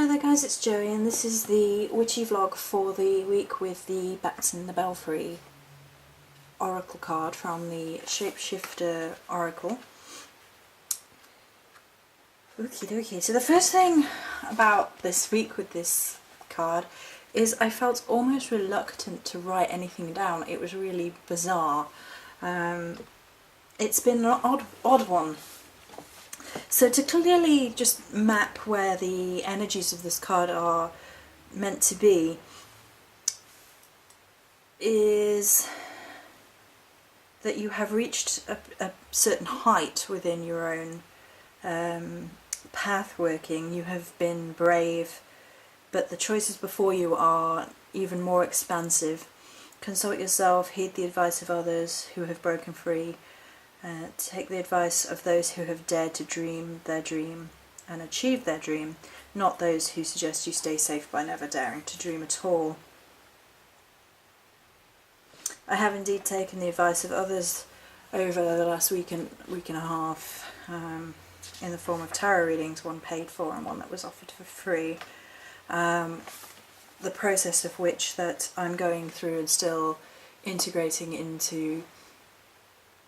Hello there guys, it's Joey and this is the witchy vlog for the week with the Bats in the Belfry oracle card from the Shapeshifter Oracle. Okie dokie, so the first thing about this week with this card is I felt almost reluctant to write anything down. It was really bizarre. It's been an odd one. So to clearly just map where the energies of this card are meant to be is that you have reached a certain height within your own path working. You have been brave, but the choices before you are even more expansive. Consult yourself, heed the advice of others who have broken free. Take the advice of those who have dared to dream their dream and achieve their dream, not those who suggest you stay safe by never daring to dream at all. I have indeed taken the advice of others over the last week and a half in the form of tarot readings, one paid for and one that was offered for free. The process of which that I'm going through and still integrating into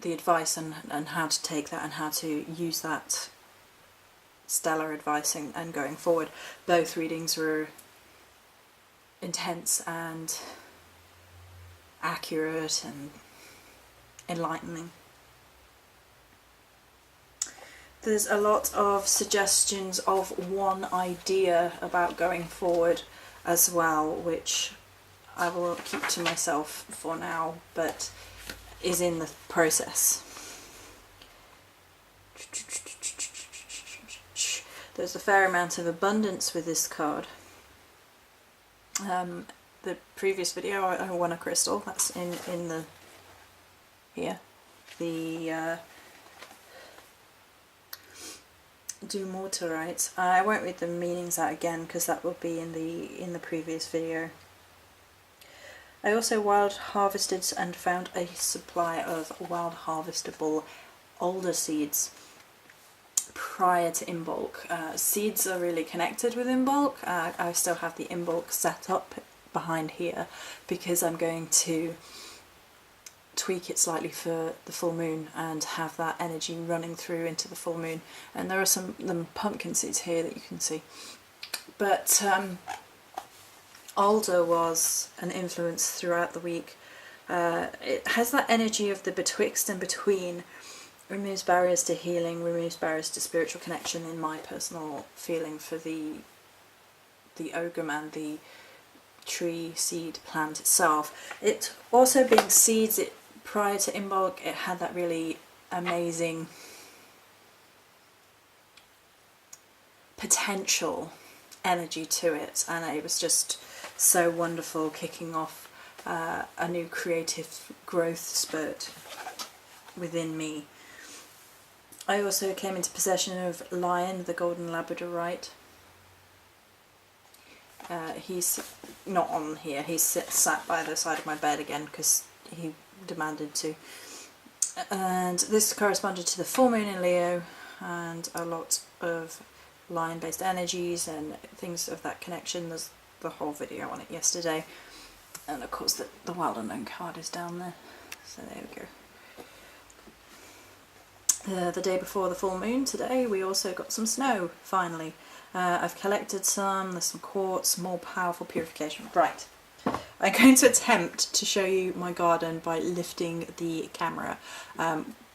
the advice and how to take that and how to use that stellar advice and going forward. Both readings were intense and accurate and enlightening. There's a lot of suggestions of one idea about going forward as well, which I will keep to myself for now, but is in the process. There's a fair amount of abundance with this card. The previous video I won a crystal, that's in the here. The Dumortierite. I won't read the meanings out again because that will be in the previous video. I also wild harvested and found a supply of wild harvestable alder seeds prior to Imbolc. Seeds are really connected with Imbolc. I still have the Imbolc set up behind here because I'm going to tweak it slightly for the full moon and have that energy running through into the full moon. And there are some pumpkin seeds here that you can see. But alder was an influence throughout the week. It has that energy of the betwixt and between, removes barriers to healing, removes barriers to spiritual connection in my personal feeling for the ogre man, the tree seed plant itself. It also being seeds, prior to Imbolc, it had that really amazing potential energy to it, and it was just so wonderful, kicking off a new creative growth spurt within me. I also came into possession of Lion, the golden labradorite. He's not on here, he's sat by the side of my bed again because he demanded to. And this corresponded to the full moon in Leo and a lot of Lion-based energies and things of that connection. There's the whole video on it yesterday, and of course the Wild Unknown card is down there, so there we go. The day before the full moon today we also got some snow finally. I've collected some, there's some quartz, more powerful purification. Right, I'm going to attempt to show you my garden by lifting the camera.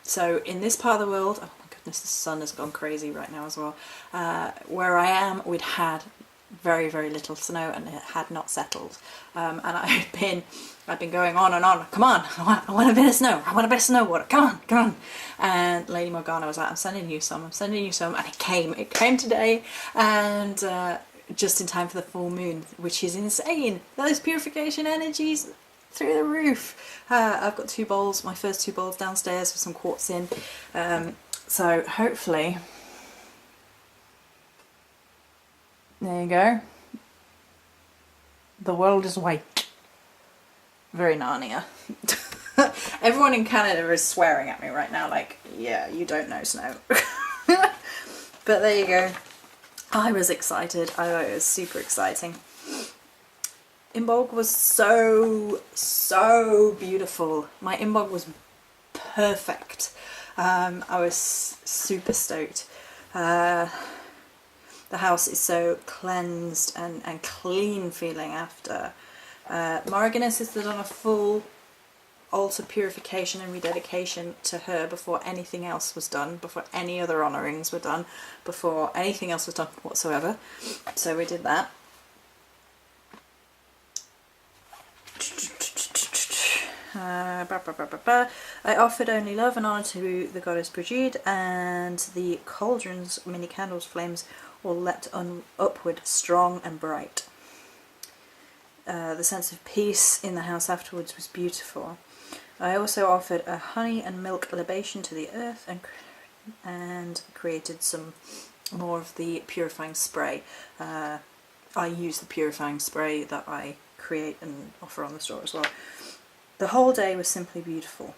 So in this part of the world, oh my goodness, the sun has gone crazy right now as well, where I am we'd had very little snow and it had not settled, and I've been going on and on. Come on, I want a bit of snow, I want a bit of snow water, come on. And Lady Morgana was like, I'm sending you some, and it came today, and just in time for the full moon, which is insane. Those purification energies through the roof. I've got 2 bowls, my first 2 bowls downstairs with some quartz in, so hopefully. There you go. The world is white. Very Narnia. Everyone in Canada is swearing at me right now like, yeah, you don't know snow. But there you go. I was excited. It was super exciting. Imbolg was so beautiful. My Imbolg was perfect. I was super stoked. The house is so cleansed and clean feeling after. Morrigan insisted on a full altar purification and rededication to her before anything else was done, before any other honourings were done, before anything else was done whatsoever. So we did that. I offered only love and honour to the goddess Brigitte, and the cauldron's many candles' flames all leapt upward strong and bright. The sense of peace in the house afterwards was beautiful. I also offered a honey and milk libation to the earth and created some more of the purifying spray. I use the purifying spray that I create and offer on the store as well. The whole day was simply beautiful.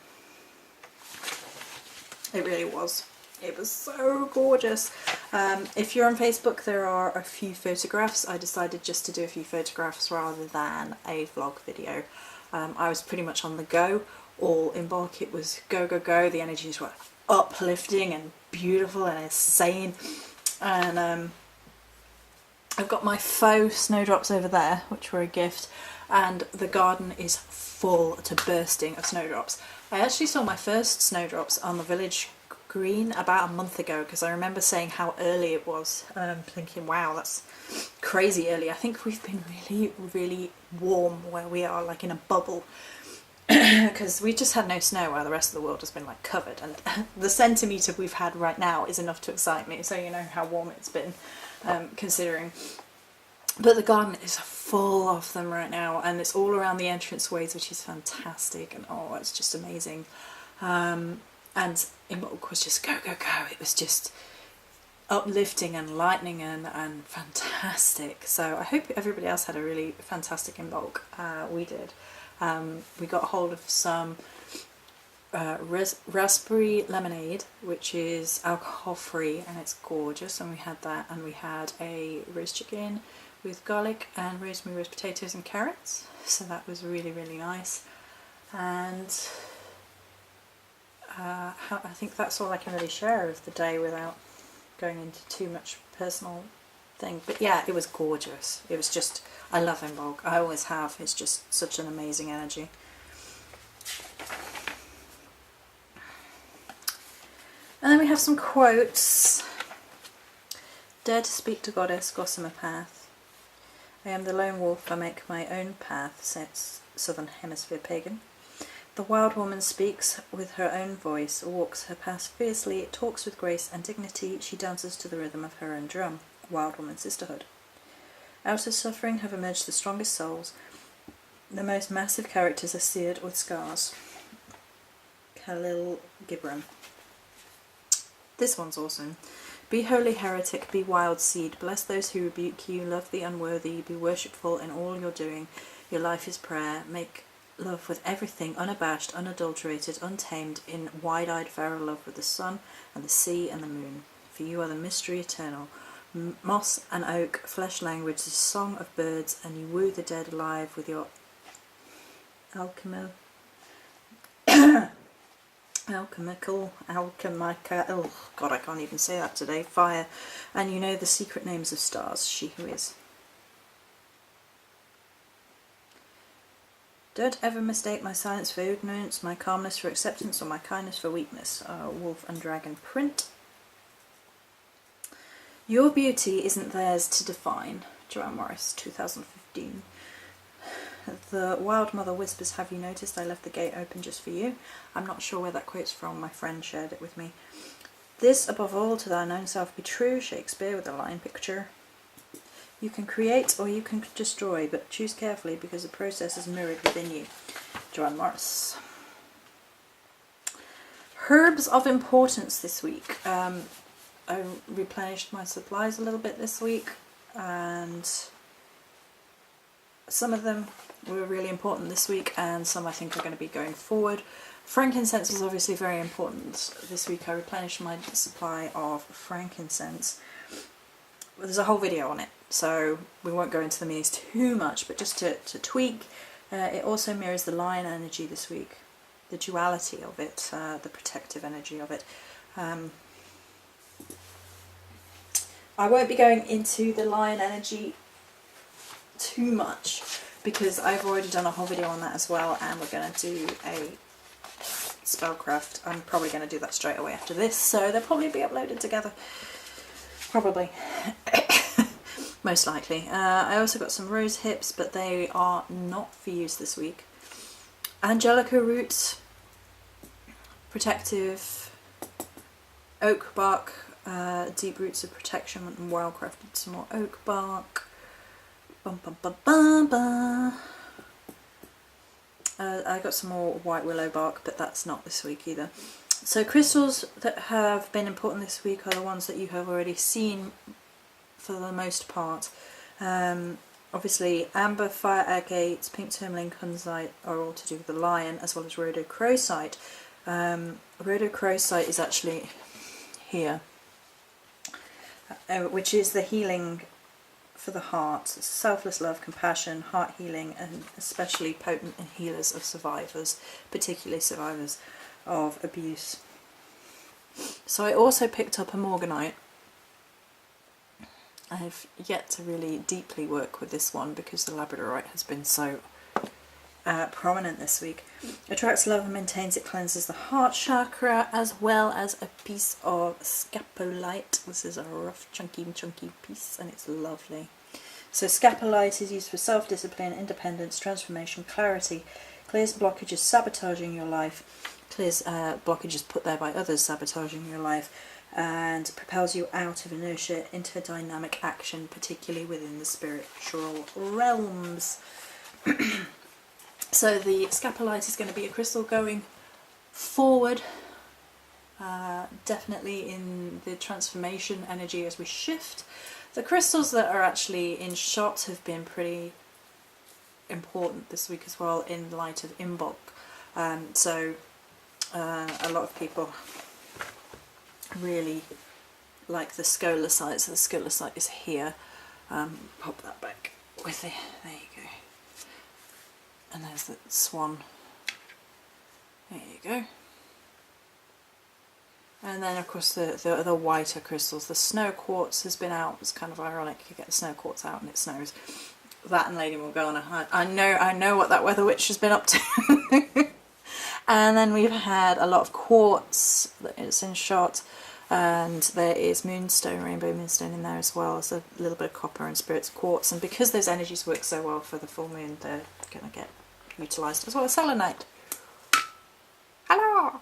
It really was. It was so gorgeous. If you're on Facebook, there are a few photographs. I decided just to do a few photographs rather than a vlog video. I was pretty much on the go, all in bulk. It was go, go, go. The energies were uplifting and beautiful and insane. And I've got my faux snowdrops over there, which were a gift, and the garden is full to bursting of snowdrops. I actually saw my first snowdrops on the village green about a month ago, because I remember saying how early it was, thinking, wow, that's crazy early. I think we've been really, really warm where we are, like in a bubble, because we just had no snow while the rest of the world has been like covered, and the centimetre we've had right now is enough to excite me, so you know how warm it's been, considering. But the garden is full of them right now, and it's all around the entranceways, which is fantastic, and oh, it's just amazing. And Imbolc was just go, go, go. It was just uplifting and lightening and fantastic. So I hope everybody else had a really fantastic Imbolc. We did. We got hold of some raspberry lemonade, which is alcohol free, and it's gorgeous, and we had that, and we had a roast chicken with garlic and rosemary, roast potatoes and carrots, so that was really, really nice. And I think that's all I can really share of the day without going into too much personal thing. But yeah, it was gorgeous. It was just, I love Imbolc. I always have. It's just such an amazing energy. And then we have some quotes. Dare to speak to Goddess, gossamer path. I am the lone wolf, I make my own path, says Southern Hemisphere pagan. The wild woman speaks with her own voice, walks her path fiercely, talks with grace and dignity, she dances to the rhythm of her own drum. Wild woman sisterhood. Out of suffering have emerged the strongest souls. The most massive characters are seared with scars. Khalil Gibran. This one's awesome. Be holy heretic, be wild seed, bless those who rebuke you, love the unworthy, be worshipful in all you're doing. Your life is prayer, make love with everything, unabashed, unadulterated, untamed, in wide-eyed feral love with the sun and the sea and the moon. For you are the mystery eternal. Moss and oak, flesh language, the song of birds, and you woo the dead alive with your alchemical, oh god, I can't even say that today, fire, and you know the secret names of stars, she who is. Don't ever mistake my silence for ignorance, my calmness for acceptance, or my kindness for weakness. Wolf and Dragon print. Your beauty isn't theirs to define. Joanne Morris, 2015. The wild mother whispers, have you noticed I left the gate open just for you? I'm not sure where that quote's from, my friend shared it with me. This above all to thine own self be true, Shakespeare with a line picture. You can create or you can destroy, but choose carefully because the process is mirrored within you. Joanne Morris. Herbs of importance this week. I replenished my supplies a little bit this week, and some of them were really important this week and some I think are going to be going forward. Frankincense is obviously very important this week. I replenished my supply of frankincense. there's a whole video on it, so we won't go into the meanings too much, but just to tweak, it also mirrors the lion energy this week, the duality of it, the protective energy of it. I won't be going into the lion energy too much because I've already done a whole video on that as well, and we're going to do a spellcraft. I'm probably going to do that straight away after this, so they'll probably be uploaded together. Probably. Most likely. I also got some rose hips, but they are not for use this week. Angelica roots, protective, oak bark, deep roots of protection, and well crafted some more oak bark. Bum, bum, bum, bum, bum. I got some more white willow bark, but that's not this week either. So crystals that have been important this week are the ones that you have already seen for the most part. Obviously amber, fire agate, pink tourmaline, kunzite are all to do with the lion, as well as rhodochrosite. Rhodochrosite is actually here, which is the healing for the heart, selfless love, compassion, heart healing, and especially potent in healers of survivors, particularly survivors of abuse. So I also picked up a morganite. I've yet to really deeply work with this one because the labradorite has been so prominent this week. Attracts love and maintains it, cleanses the heart chakra, as well as a piece of scapolite. This is a rough chunky piece and it's lovely. So scapolite is used for self-discipline, independence, transformation, clarity, clears blockages sabotaging your life, clears blockages put there by others sabotaging your life, and propels you out of inertia into dynamic action, particularly within the spiritual realms. So the scapolite is going to be a crystal going forward, definitely in the transformation energy as we shift. The crystals that are actually in shot have been pretty important this week as well in light of Imbolc. So a lot of people really like the scolecite, so the scolecite is here. Pop that back with it, there you go. And there's the swan, there you go. And then of course the whiter crystals. The snow quartz has been out. It's kind of ironic, you get the snow quartz out and it snows. That and Lady Morgana. I know what that weather witch has been up to. And then we've had a lot of quartz that is in shot, and there is moonstone, rainbow moonstone in there as well as a little bit of copper and spirits quartz. And because those energies work so well for the full moon, they're going to get utilised, as well as selenite. Hello!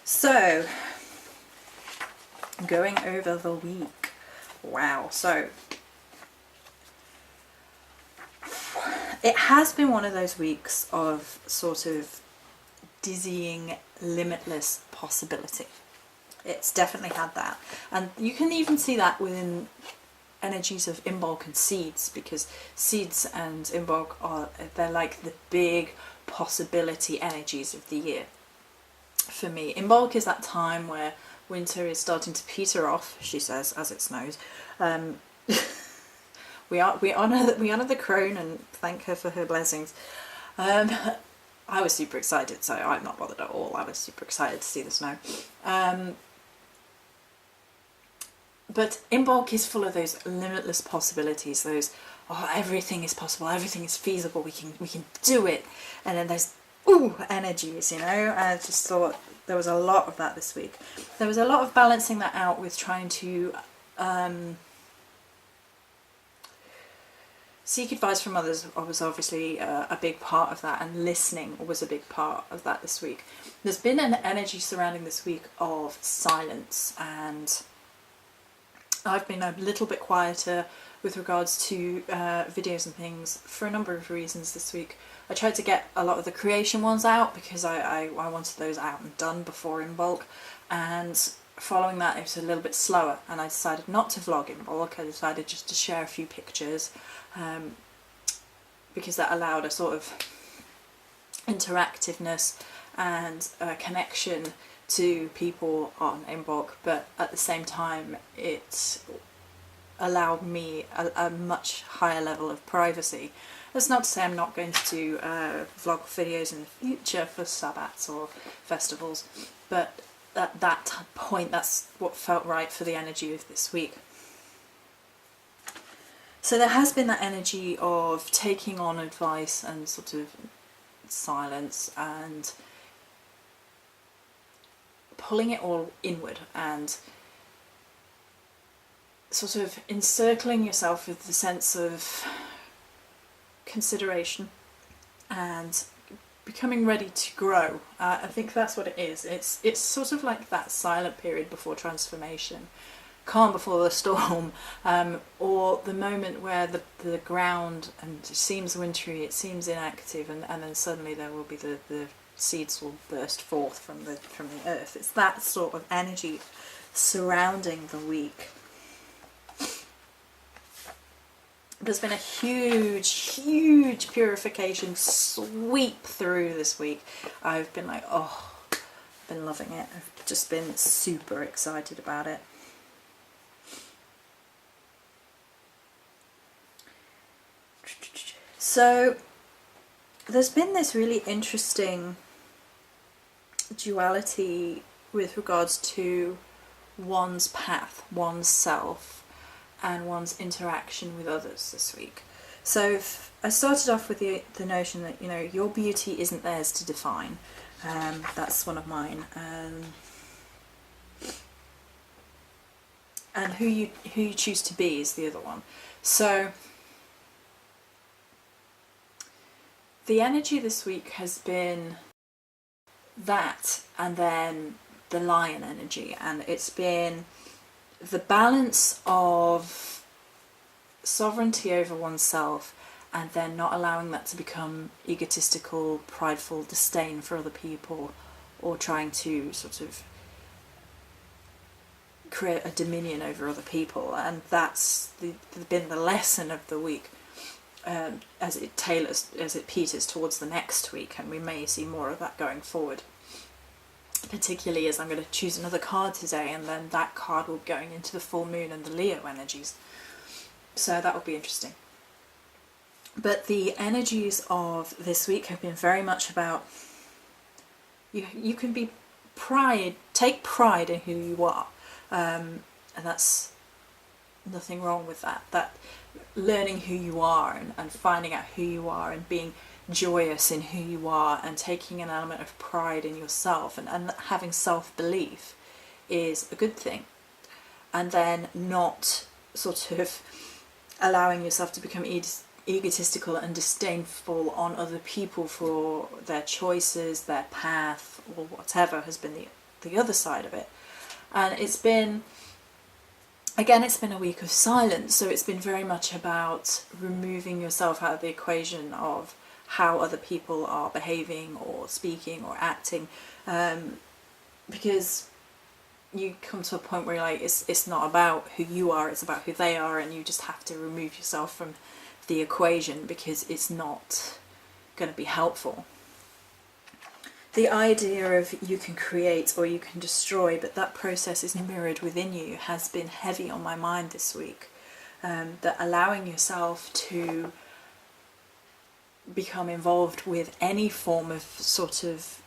So, going over the week. Wow, so it has been one of those weeks of sort of dizzying, limitless possibility. It's definitely had that. And you can even see that within energies of Imbolc and seeds, because seeds and Imbolc they're like the big possibility energies of the year. For me, Imbolc is that time where winter is starting to peter off, she says, as it snows. We honour the crone and thank her for her blessings. I was super excited, so I'm not bothered at all. I was super excited to see the snow. But Imbolc is full of those limitless possibilities. Those, oh, everything is possible, everything is feasible. We can do it. And then there's energies, you know. I just thought there was a lot of that this week. There was a lot of balancing that out with trying to seek advice from others. Was obviously a big part of that, and listening was a big part of that this week. There's been an energy surrounding this week of silence, and I've been a little bit quieter with regards to videos and things for a number of reasons this week. I tried to get a lot of the creation ones out because I wanted those out and done before Imbolc, and following that it was a little bit slower, and I decided not to vlog Imbolc. I decided just to share a few pictures because that allowed a sort of interactiveness and a connection to people on Imbolc, but at the same time it allow me a much higher level of privacy. That's not to say I'm not going to do vlog videos in the future for sabbats or festivals, but at that point that's what felt right for the energy of this week. So there has been that energy of taking on advice and sort of silence and pulling it all inward and sort of encircling yourself with the sense of consideration and becoming ready to grow. I think that's what it is. It's sort of like that silent period before transformation, calm before the storm, or the moment where the ground, and it seems wintry, it seems inactive, and then suddenly there will be the seeds will burst forth from the earth. It's that sort of energy surrounding the week. There's been a huge purification sweep through this week. I've been like, oh, I've been loving it. I've just been super excited about it. So there's been this really interesting duality with regards to one's path, one's self, and one's interaction with others this week. So I started off with the notion that, you know, your beauty isn't theirs to define. That's one of mine. And who you choose to be is the other one. So the energy this week has been that, and then the lion energy, and it's been the balance of sovereignty over oneself and then not allowing that to become egotistical, prideful disdain for other people, or trying to sort of create a dominion over other people. And that's been the lesson of the week, as it peters towards the next week, and we may see more of that going forward. Particularly as I'm going to choose another card today, and then that card will be going into the full moon and the Leo energies. So that will be interesting. But the energies of this week have been very much about you can take pride in who you are, and that's nothing wrong with that. That learning who you are and finding out who you are and being joyous in who you are and taking an element of pride in yourself and having self-belief is a good thing. And then not sort of allowing yourself to become egotistical and disdainful on other people for their choices, their path, or whatever has been the other side of it. And it's been a week of silence, so it's been very much about removing yourself out of the equation of how other people are behaving or speaking or acting, because you come to a point where you're like, it's not about who you are, it's about who they are, and you just have to remove yourself from the equation because it's not going to be helpful. The idea of you can create or you can destroy, but that process is mirrored within you, has been heavy on my mind this week. That allowing yourself to become involved with any form of sort of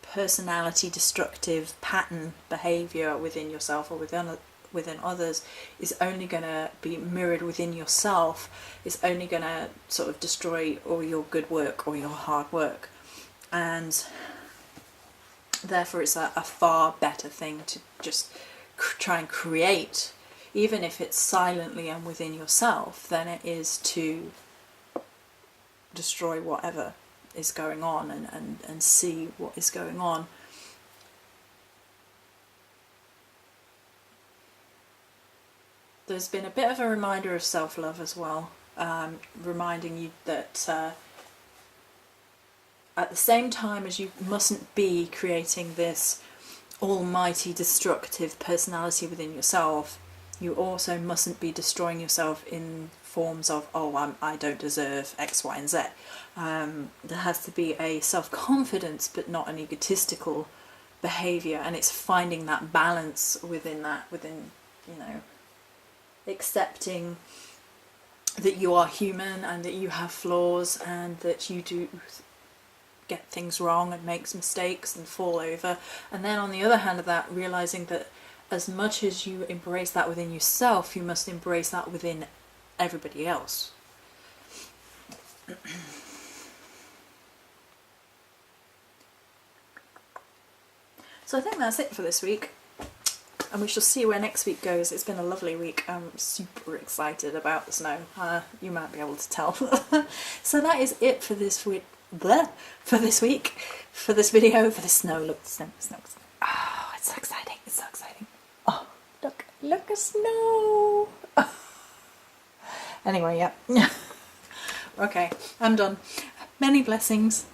personality destructive pattern behaviour within yourself or within others is only going to be mirrored within yourself. It's only going to sort of destroy all your good work or your hard work, and therefore it's a far better thing to just try and create, even if it's silently and within yourself, than it is to destroy whatever is going on and see what is going on. There's been a bit of a reminder of self-love as well, reminding you that at the same time as you mustn't be creating this almighty destructive personality within yourself, you also mustn't be destroying yourself in forms of, I don't deserve X, Y, and Z. There has to be a self-confidence, but not an egotistical behaviour, and it's finding that balance within, you know, accepting that you are human and that you have flaws and that you do get things wrong and make mistakes and fall over. And then on the other hand of that, realising that as much as you embrace that within yourself, you must embrace that within everybody else. So I think that's it for this week, and we shall see where next week goes. It's been a lovely week. I'm super excited about the snow. You might be able to tell. So that is it for this week. For this week, for this video, for the snow. Look, snow. Oh, it's so exciting! It's so exciting. Oh, look at snow. Anyway, yeah. Okay, I'm done. Many blessings.